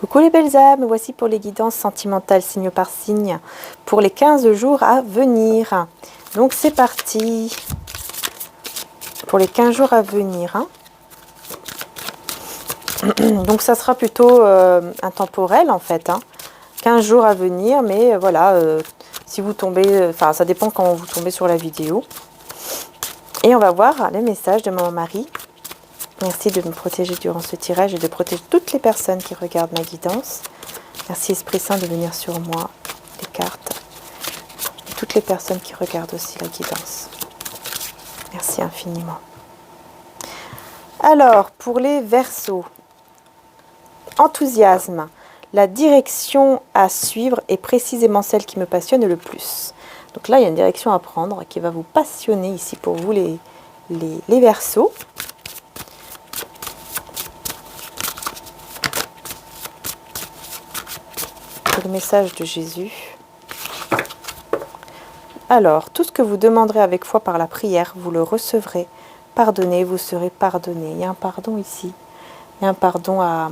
Coucou les belles âmes, voici pour les guidances sentimentales signe par signe pour les 15 jours à venir. Donc c'est parti pour les 15 jours à venir. Donc ça sera plutôt intemporel en fait. 15 jours à venir, mais voilà, si vous tombez, enfin ça dépend quand vous tombez sur la vidéo. Et on va voir les messages de Maman Marie. Merci de me protéger durant ce tirage et de protéger toutes les personnes qui regardent ma guidance. Merci Esprit Saint de venir sur moi, les cartes, et toutes les personnes qui regardent aussi la guidance. Merci infiniment. Alors, pour les Verseaux, enthousiasme. La direction à suivre est précisément celle qui me passionne le plus. Donc là, il y a une direction à prendre qui va vous passionner ici pour vous les Verseaux. Le message de Jésus. Alors, tout ce que vous demanderez avec foi par la prière, vous le recevrez. Pardonnez, vous serez pardonné. Il y a un pardon ici. Il y a un pardon à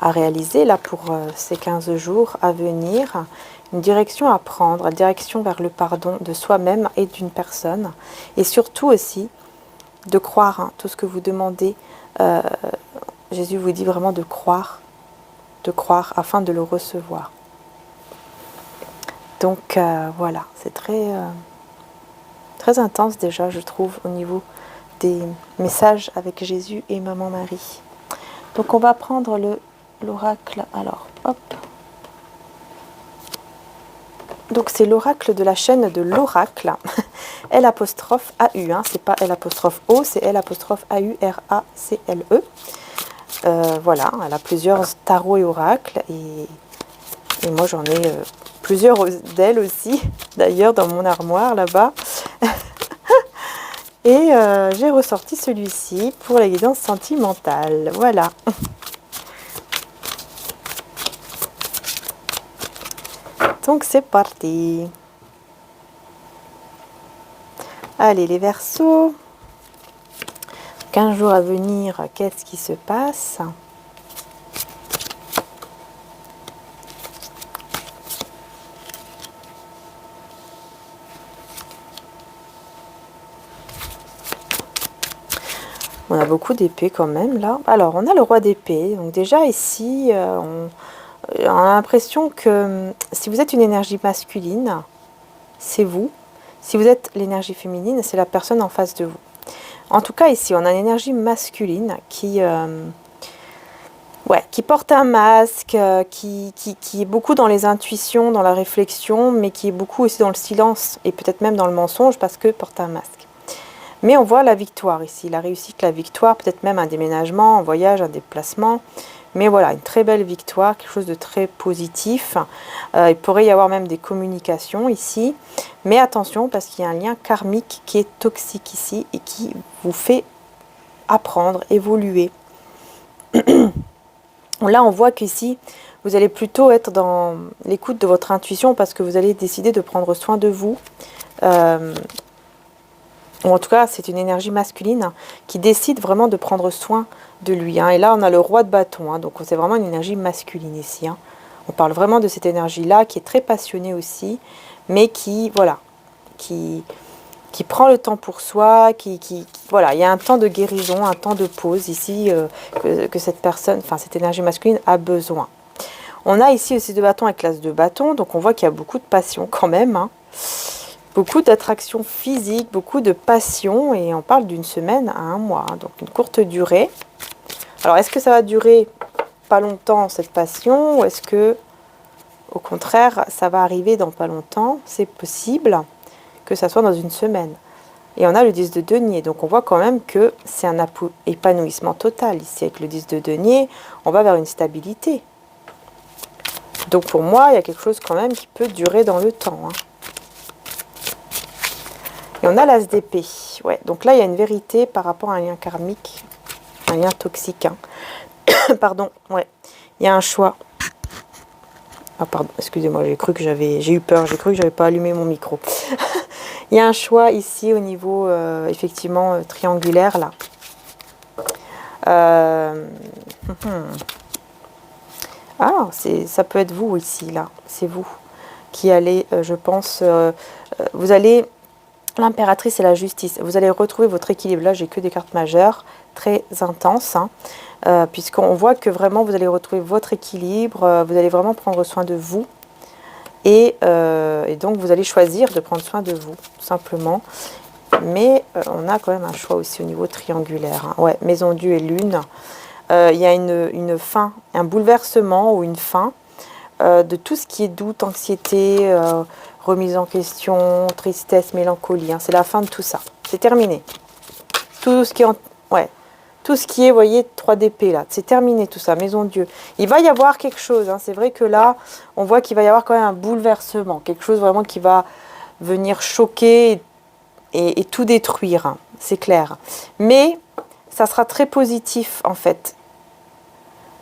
réaliser là pour ces 15 jours à venir. Une direction à prendre, une direction vers le pardon de soi-même et d'une personne. Et surtout aussi de croire tout ce que vous demandez. Jésus vous dit vraiment de croire afin de le recevoir. Donc voilà, c'est très intense déjà, je trouve, au niveau des messages avec Jésus et Maman Marie. Donc on va prendre l'oracle. Alors, hop. Donc c'est l'oracle de la chaîne de l'oracle. L''AU, c'est pas L''O, c'est L''AURACLE. Voilà, elle a plusieurs tarots et oracles et moi j'en ai plusieurs d'elles aussi, d'ailleurs dans mon armoire là-bas. Et j'ai ressorti celui-ci pour la guidance sentimentale, voilà. Donc c'est parti. Allez les Verseaux. 15 jours à venir, qu'est-ce qui se passe? On a beaucoup d'épées quand même là. Alors on a le roi d'épée. Donc déjà ici, on a l'impression que si vous êtes une énergie masculine, c'est vous. Si vous êtes l'énergie féminine, c'est la personne en face de vous. En tout cas, ici, on a une énergie masculine qui porte un masque, qui est beaucoup dans les intuitions, dans la réflexion, mais qui est beaucoup aussi dans le silence et peut-être même dans le mensonge parce que porte un masque. Mais on voit la victoire ici, la réussite, la victoire, peut-être même un déménagement, un voyage, un déplacement. Mais voilà, une très belle victoire, quelque chose de très positif. Il pourrait y avoir même des communications ici. Mais attention, parce qu'il y a un lien karmique qui est toxique ici et qui vous fait apprendre, évoluer. Là, on voit qu'ici, vous allez plutôt être dans l'écoute de votre intuition parce que vous allez décider de prendre soin de vous. Ou en tout cas, c'est une énergie masculine qui décide vraiment de prendre soin de lui. Et là, on a le roi de bâton. Donc, c'est vraiment une énergie masculine ici. On parle vraiment de cette énergie-là qui est très passionnée aussi, mais qui, voilà, qui prend le temps pour soi, voilà, il y a un temps de guérison, un temps de pause ici que cette personne, enfin cette énergie masculine a besoin. On a ici aussi de bâton avec l'as de bâton, donc on voit qu'il y a beaucoup de passion quand même, beaucoup d'attraction physique, beaucoup de passion, et on parle d'une semaine à un mois, donc une courte durée. Alors est-ce que ça va durer pas longtemps cette passion, ou est-ce que au contraire ça va arriver dans pas longtemps? C'est possible que ça soit dans une semaine. Et on a le 10 de denier, donc on voit quand même que c'est un épanouissement total. Ici, avec le 10 de denier, on va vers une stabilité. Donc pour moi, il y a quelque chose quand même qui peut durer dans le temps. Et on a l'as d'épée. Ouais, donc là, il y a une vérité par rapport à un lien karmique, un lien toxique. Pardon, ouais. Il y a un choix. Ah pardon, excusez-moi, j'ai eu peur, j'ai cru que j'avais pas allumé mon micro. Il y a un choix ici au niveau, effectivement, triangulaire, là. Ah, ça peut être vous ici, là. C'est vous qui allez, je pense, vous allez, l'impératrice et la justice, vous allez retrouver votre équilibre. Là, j'ai que des cartes majeures, très intenses, hein, puisqu'on voit que vraiment, vous allez retrouver votre équilibre, vous allez vraiment prendre soin de vous. Et donc, vous allez choisir de prendre soin de vous, tout simplement. Mais on a quand même un choix aussi au niveau triangulaire. Hein. Ouais, maison Dieu et lune. Il y a une fin, un bouleversement ou une fin de tout ce qui est doute, anxiété, remise en question, tristesse, mélancolie. Hein. C'est la fin de tout ça. C'est terminé. Tout ce qui est, ouais, tout ce qui est, vous voyez, 3 d'épée là, c'est terminé tout ça, maison Dieu. Il va y avoir quelque chose. Hein. C'est vrai que là, on voit qu'il va y avoir quand même un bouleversement, quelque chose vraiment qui va venir choquer et tout détruire. Hein. C'est clair. Mais ça sera très positif en fait,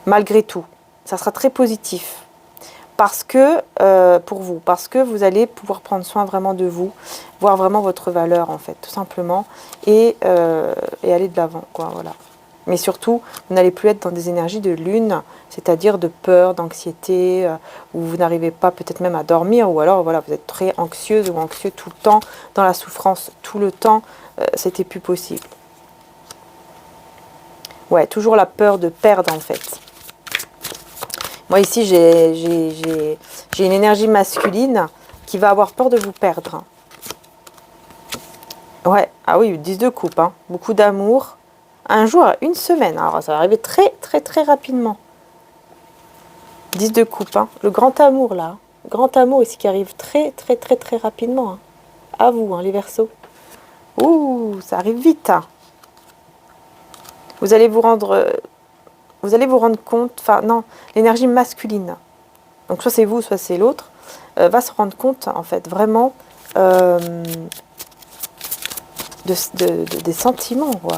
malgré tout. Ça sera très positif. Parce que, pour vous, parce que vous allez pouvoir prendre soin vraiment de vous, voir vraiment votre valeur en fait, tout simplement, et aller de l'avant, quoi, voilà. Mais surtout, vous n'allez plus être dans des énergies de lune, c'est-à-dire de peur, d'anxiété, où vous n'arrivez pas peut-être même à dormir, ou alors voilà, vous êtes très anxieuse ou anxieux tout le temps, dans la souffrance tout le temps, c'était plus possible. Ouais, toujours la peur de perdre en fait. Moi ici, j'ai une énergie masculine qui va avoir peur de vous perdre. Ouais, ah oui, 10 de coupe, hein. Beaucoup d'amour. Un jour, une semaine. Alors ça va arriver très très très rapidement. 10 de coupe, hein. Le grand amour là. Le grand amour ici qui arrive très très très très rapidement. Hein. À vous, hein, les Verseaux. Ouh, ça arrive vite. Hein. Vous allez vous rendre compte, enfin non, l'énergie masculine, donc soit c'est vous, soit c'est l'autre, va se rendre compte en fait vraiment des sentiments, quoi.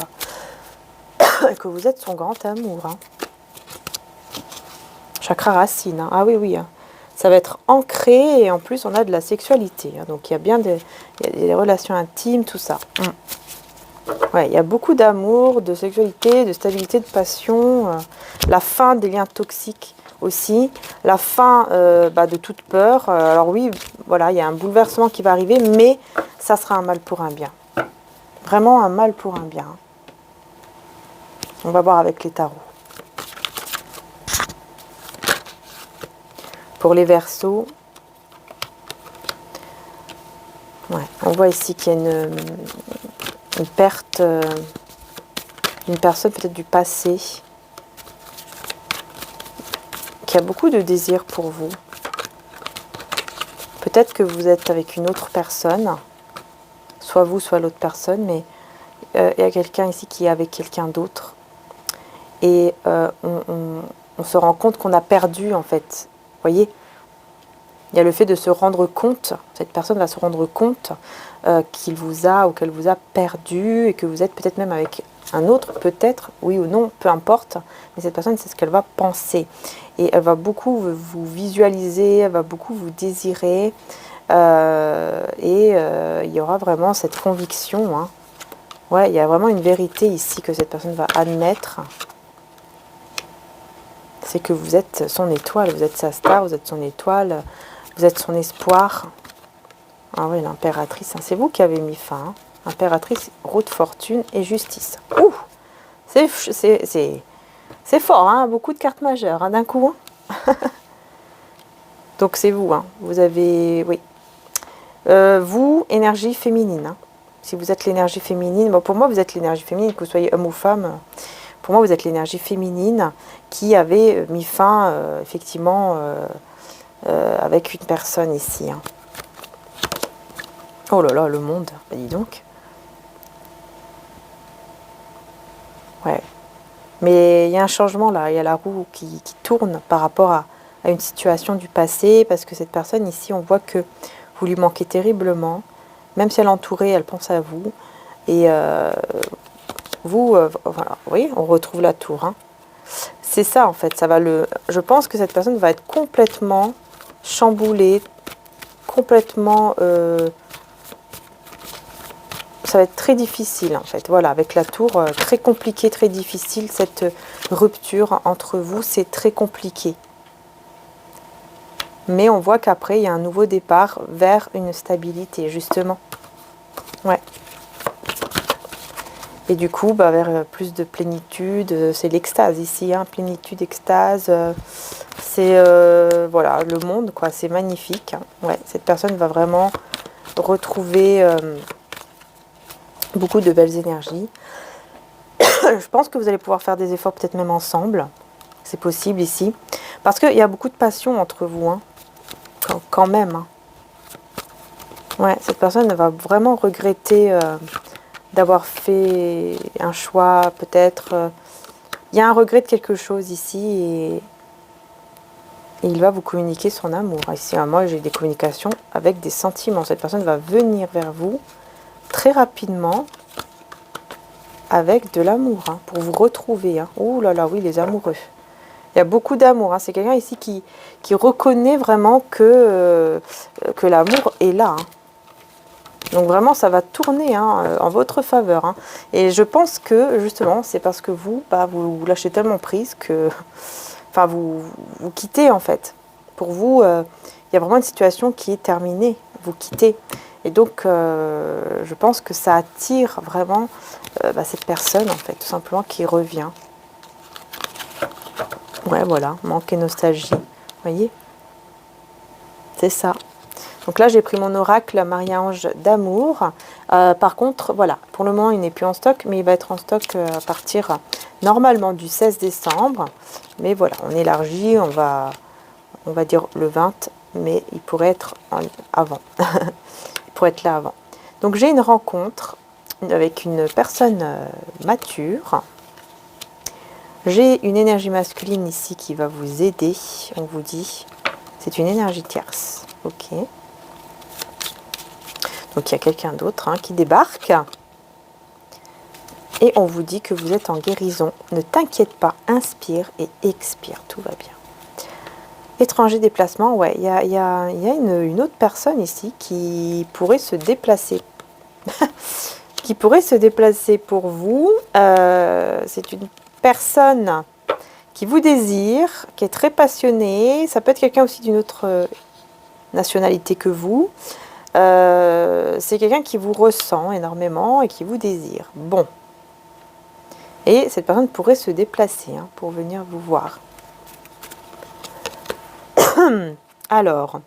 Que vous êtes son grand amour. Hein. Chakra racine, hein. Ah oui, oui, hein. Ça va être ancré et en plus on a de la sexualité, hein. Donc il y a bien des relations intimes, tout ça. Ouais, il y a beaucoup d'amour, de sexualité, de stabilité, de passion, la fin des liens toxiques aussi, la fin de toute peur. Alors oui, voilà, il y a un bouleversement qui va arriver, mais ça sera un mal pour un bien. Vraiment un mal pour un bien. On va voir avec les tarots. Pour les Verseaux, ouais, on voit ici qu'il y a une perte d'une personne peut-être du passé qui a beaucoup de désir pour vous. Peut-être que vous êtes avec une autre personne, soit vous, soit l'autre personne, mais il y a quelqu'un ici qui est avec quelqu'un d'autre. Et on se rend compte qu'on a perdu, en fait. Vous voyez ? Il y a le fait de se rendre compte, cette personne va se rendre compte qu'il vous a ou qu'elle vous a perdu et que vous êtes peut-être même avec un autre, peut-être, oui ou non, peu importe, mais cette personne, c'est ce qu'elle va penser. Et elle va beaucoup vous visualiser, elle va beaucoup vous désirer, il y aura vraiment cette conviction. Hein. Ouais, il y a vraiment une vérité ici que cette personne va admettre. C'est que vous êtes son étoile, vous êtes sa star, vous êtes son étoile, vous êtes son espoir. Ah oui, l'impératrice, hein, c'est vous qui avez mis fin. Hein. Impératrice, roue de fortune et justice. Ouh, c'est fort, hein, beaucoup de cartes majeures hein, d'un coup. Hein. Donc c'est vous, hein, vous avez, oui. Vous, énergie féminine. Hein. Si vous êtes l'énergie féminine, bon, pour moi vous êtes l'énergie féminine, que vous soyez homme ou femme. Pour moi vous êtes l'énergie féminine qui avait mis fin, effectivement, avec une personne ici. Hein. Oh là là, le monde, bah dis donc. Ouais. Mais il y a un changement là, il y a la roue qui tourne par rapport à une situation du passé, parce que cette personne ici, on voit que vous lui manquez terriblement, même si elle est entourée, elle pense à vous. Et vous, voilà, oui, on retrouve la tour. Hein. C'est ça en fait, ça va je pense que cette personne va être complètement chamboulée, complètement... ça va être très difficile en fait. Voilà, avec la tour, très compliqué, très difficile, cette rupture entre vous, c'est très compliqué. Mais on voit qu'après, il y a un nouveau départ vers une stabilité, justement. Ouais. Et du coup, bah, vers plus de plénitude, c'est l'extase ici, hein, plénitude, extase, c'est voilà, le monde, quoi, c'est magnifique. Hein. Ouais, cette personne va vraiment retrouver beaucoup de belles énergies. Je pense que vous allez pouvoir faire des efforts peut-être même ensemble, c'est possible ici, parce qu'il y a beaucoup de passion entre vous, hein, quand même. Hein. Ouais, cette personne va vraiment regretter d'avoir fait un choix, peut-être. Il y a un regret de quelque chose ici et il va vous communiquer son amour. Ici, moi, j'ai des communications avec des sentiments. Cette personne va venir vers vous très rapidement avec de l'amour, hein, pour vous retrouver. Hein. Ouh là là, oui, les amoureux. Il y a beaucoup d'amour. Hein. C'est quelqu'un ici qui reconnaît vraiment que l'amour est là. Hein. Donc vraiment, ça va tourner hein, en votre faveur. Hein. Et je pense que, justement, c'est parce que vous, bah, vous lâchez tellement prise que... Enfin, vous quittez, en fait. Pour vous, il y a vraiment une situation qui est terminée. Vous quittez. Et donc, je pense que ça attire vraiment cette personne, en fait, tout simplement, qui revient. Ouais, voilà, manque et nostalgie. Vous voyez? C'est ça. Donc là, j'ai pris mon oracle Marie-Ange d'amour. Par contre, voilà, pour le moment, il n'est plus en stock, mais il va être en stock à partir normalement du 16 décembre. Mais voilà, on élargit, on va dire le 20, mais il pourrait être avant. Il pourrait être là avant. Donc j'ai une rencontre avec une personne mature. J'ai une énergie masculine ici qui va vous aider. On vous dit, c'est une énergie tierce. Ok. Donc il y a quelqu'un d'autre hein, qui débarque. Et on vous dit que vous êtes en guérison. Ne t'inquiète pas, inspire et expire. Tout va bien. Étranger déplacement, ouais, il y a une autre personne ici qui pourrait se déplacer. Qui pourrait se déplacer pour vous. C'est une personne qui vous désire, qui est très passionnée. Ça peut être quelqu'un aussi d'une autre nationalité que vous. C'est quelqu'un qui vous ressent énormément et qui vous désire. Bon. Et cette personne pourrait se déplacer hein, pour venir vous voir. Alors,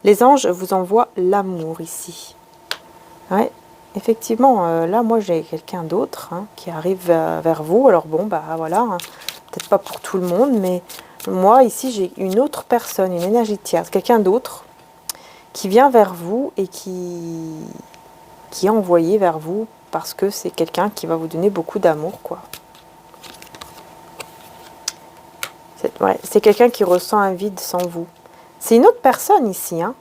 les anges vous envoient l'amour ici. Ouais, effectivement, là, moi, j'ai quelqu'un d'autre hein, qui arrive vers vous. Alors bon, bah voilà, hein, peut-être pas pour tout le monde, mais moi, ici, j'ai une autre personne, une énergie tierce, quelqu'un d'autre qui vient vers vous et qui est envoyé vers vous parce que c'est quelqu'un qui va vous donner beaucoup d'amour, quoi. Ouais, c'est quelqu'un qui ressent un vide sans vous. C'est une autre personne ici, hein.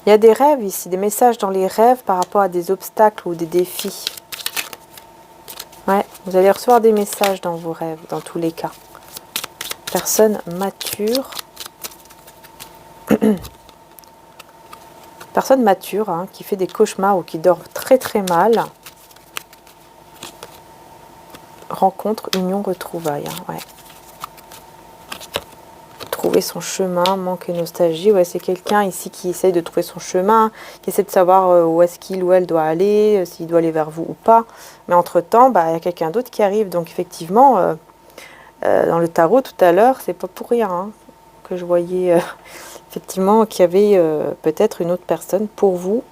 Il y a des rêves ici, des messages dans les rêves par rapport à des obstacles ou des défis. Ouais, vous allez recevoir des messages dans vos rêves, dans tous les cas. Personne mature. Personne mature, hein, qui fait des cauchemars ou qui dort très très mal. Rencontre, union, retrouvailles. Hein, ouais. Trouver son chemin, manque et nostalgie. Ouais, c'est quelqu'un ici qui essaye de trouver son chemin, qui essaie de savoir où est-ce qu'il ou elle doit aller, s'il doit aller vers vous ou pas. Mais entre-temps, bah, il y a quelqu'un d'autre qui arrive. Donc effectivement, dans le tarot tout à l'heure, c'est pas pour rien hein, que je voyais effectivement qu'il y avait peut-être une autre personne pour vous.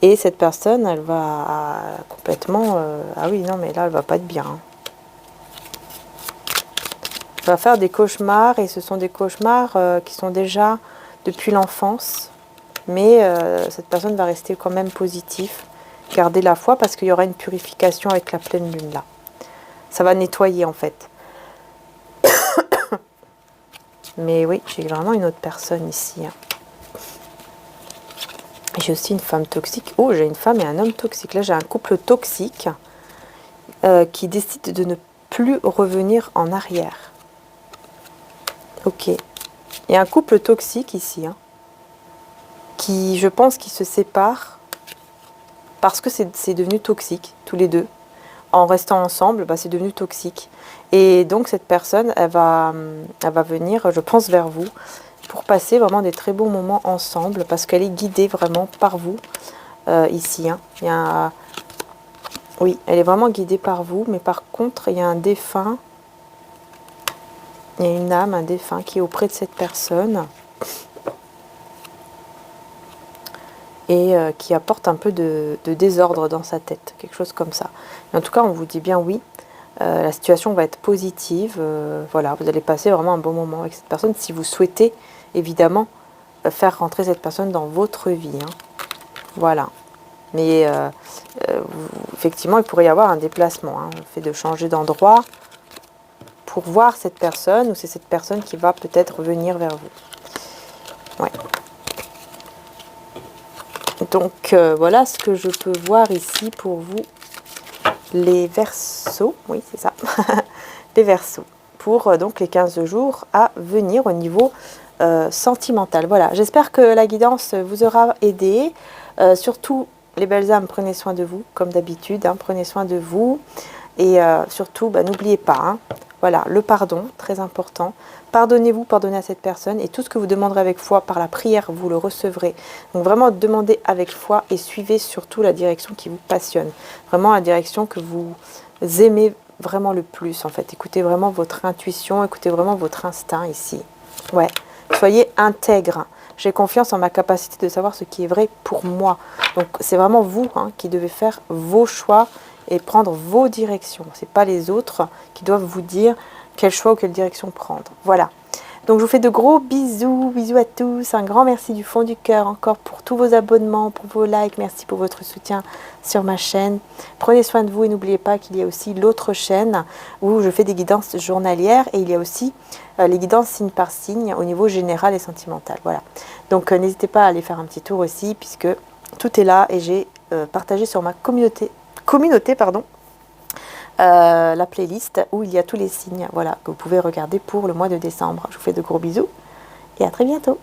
Et cette personne, elle va complètement... ah oui, non, mais là, elle va pas être bien. Hein. Elle va faire des cauchemars, et ce sont des cauchemars qui sont déjà depuis l'enfance. Mais cette personne va rester quand même positif, garder la foi, parce qu'il y aura une purification avec la pleine lune, là. Ça va nettoyer, en fait. Mais oui, j'ai vraiment une autre personne ici. Hein. J'ai aussi une femme toxique. Oh, j'ai une femme et un homme toxique. Là, j'ai un couple toxique qui décide de ne plus revenir en arrière. Ok. Il y a un couple toxique ici, hein, qui, je pense, qui se sépare parce que c'est devenu toxique, tous les deux. En restant ensemble, bah, c'est devenu toxique. Et donc, cette personne, elle va venir, je pense, vers vous pour passer vraiment des très bons moments ensemble parce qu'elle est guidée vraiment par vous ici. Hein. Il y a oui, elle est vraiment guidée par vous, mais par contre, il y a un défunt, il y a une âme, un défunt qui est auprès de cette personne et qui apporte un peu de désordre dans sa tête, quelque chose comme ça. Mais en tout cas, on vous dit bien oui, la situation va être positive, voilà, vous allez passer vraiment un bon moment avec cette personne si vous souhaitez, évidemment, faire rentrer cette personne dans votre vie. Hein. Voilà. Mais effectivement, il pourrait y avoir un déplacement, hein, le fait de changer d'endroit pour voir cette personne, ou c'est cette personne qui va peut-être venir vers vous. Ouais. Donc voilà ce que je peux voir ici pour vous, les Verseaux, oui c'est ça, les Verseaux, pour donc les 15 jours à venir au niveau sentimental. Voilà, j'espère que la guidance vous aura aidé, surtout les belles âmes, prenez soin de vous, comme d'habitude, hein, prenez soin de vous, et surtout, bah, n'oubliez pas, hein, voilà, le pardon, très important. Pardonnez-vous, pardonnez à cette personne, et tout ce que vous demanderez avec foi par la prière, vous le recevrez. Donc vraiment, demandez avec foi et suivez surtout la direction qui vous passionne. Vraiment la direction que vous aimez vraiment le plus, en fait. Écoutez vraiment votre intuition, écoutez vraiment votre instinct ici. Ouais, soyez intègre. J'ai confiance en ma capacité de savoir ce qui est vrai pour moi. Donc c'est vraiment vous, hein, qui devez faire vos choix et prendre vos directions. Ce n'est pas les autres qui doivent vous dire quel choix ou quelle direction prendre. Voilà. Donc je vous fais de gros bisous, bisous à tous. Un grand merci du fond du cœur encore pour tous vos abonnements, pour vos likes. Merci pour votre soutien sur ma chaîne. Prenez soin de vous et n'oubliez pas qu'il y a aussi l'autre chaîne où je fais des guidances journalières et il y a aussi les guidances signe par signe au niveau général et sentimental. Voilà. Donc n'hésitez pas à aller faire un petit tour aussi puisque tout est là et j'ai partagé sur ma communauté la playlist où il y a tous les signes, voilà, que vous pouvez regarder pour le mois de décembre. Je vous fais de gros bisous et à très bientôt.